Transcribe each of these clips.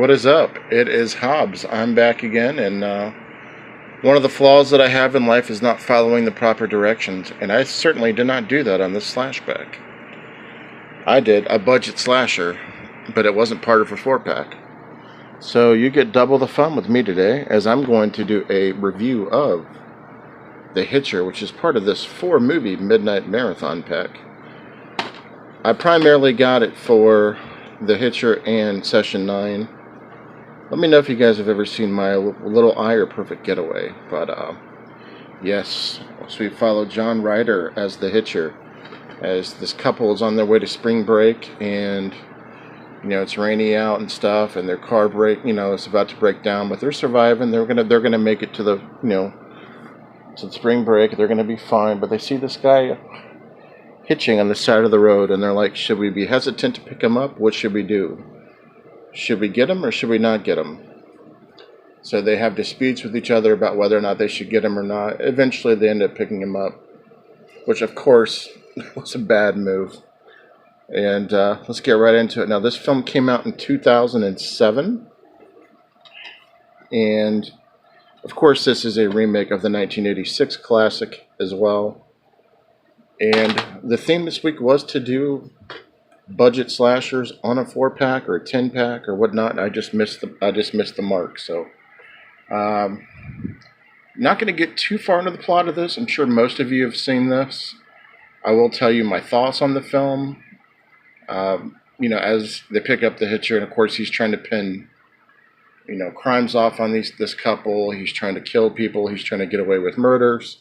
What is up? It is Hobbs. I'm back again, and one of the flaws that I have in life is not following the proper directions, and I certainly did not do that on this Slashback. I did a budget slasher, but it wasn't part of a 4-pack. So you get double the fun with me today, as I'm going to do a review of The Hitcher, which is part of this 4-movie Midnight Marathon pack. I primarily got it for The Hitcher and Session 9. Let me know if you guys have ever seen my Little Eye or Perfect Getaway. But, yes, so we follow John Ryder as the Hitcher, as this couple is on their way to spring break, and, you know, it's rainy out and stuff, and their car it's about to break down, but they're surviving. They're gonna make it to the, to the spring break. They're gonna be fine, but they see this guy hitching on the side of the road, and they're like, should we be hesitant to pick him up? What should we do? Should we get him or should we not get him? So they have disputes with each other about whether or not they should get him or not. Eventually they end up picking him up, which of course was a bad move. And let's get right into it. Now, this film came out in 2007, and of course this is a remake of the 1986 classic as well. And the theme this week was to do budget slashers on a 4-pack or a 10-pack or whatnot. I just missed the mark. So, not going to get too far into the plot of this. I'm sure most of you have seen this. I will tell you my thoughts on the film. As they pick up the Hitcher, and of course he's trying to pin, crimes off on this couple. He's trying to kill people. He's trying to get away with murders.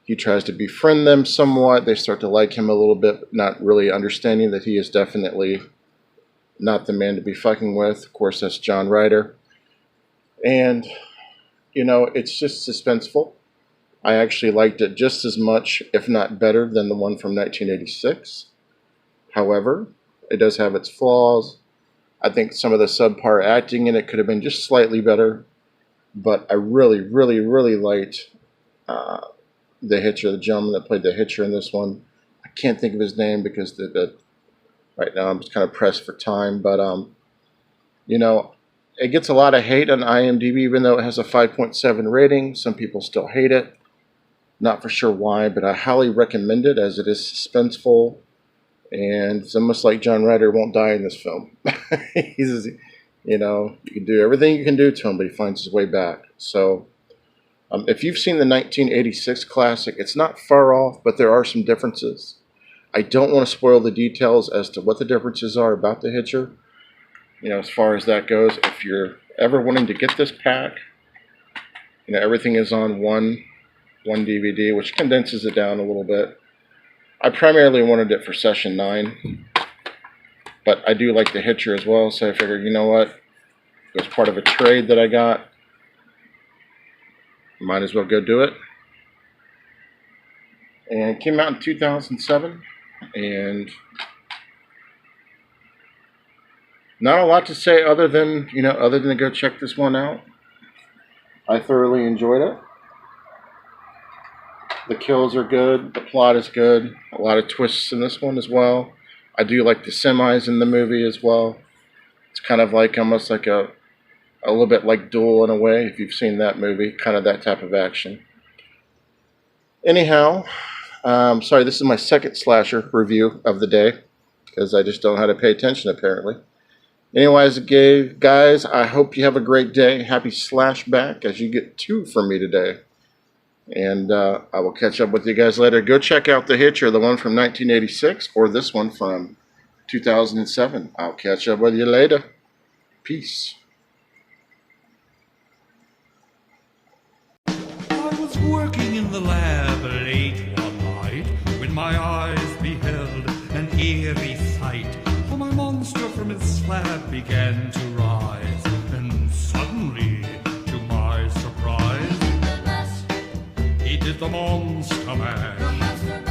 He tries to befriend them somewhat. They start to like him a little bit, not really understanding that he is definitely not the man to be fucking with. Of course, that's John Ryder. And, it's just suspenseful. I actually liked it just as much, if not better, than the one from 1986. However, it does have its flaws. I think some of the subpar acting in it could have been just slightly better. But I really, really, really liked the Hitcher, the gentleman that played the Hitcher in this one. I can't think of his name because right now I'm just kind of pressed for time. But, it gets a lot of hate on IMDb, even though it has a 5.7 rating. Some people still hate it. Not for sure why, but I highly recommend it, as it is suspenseful. And it's almost like John Ryder won't die in this film. You can do everything you can do to him, but he finds his way back. So, if you've seen the 1986 classic, it's not far off, but there are some differences. I don't want to spoil the details as to what the differences are about the Hitcher. As far as that goes, if you're ever wanting to get this pack, everything is on one DVD, which condenses it down a little bit. I primarily wanted it for Session 9, but I do like the Hitcher as well, so I figured, you know what, it was part of a trade that I got. Might as well go do it. And it came out in 2007, and not a lot to say other than to go check this one out. I thoroughly enjoyed it. The kills are good. The plot is good. A lot of twists in this one as well. I do like the semis in the movie as well. It's kind of like almost like a little bit like Duel in a way, if you've seen that movie. Kind of that type of action. Anyhow, sorry, this is my second slasher review of the day, because I just don't know how to pay attention apparently. Anyways, guys, I hope you have a great day. Happy Slashback, as you get 2 from me today. And I will catch up with you guys later. Go check out The Hitcher, the one from 1986, or this one from 2007. I'll catch up with you later. Peace. I was working in the lab late one night when my eyes beheld an eerie sight. For my monster from its slab began to rise, and suddenly, to my surprise, he did the monster mash.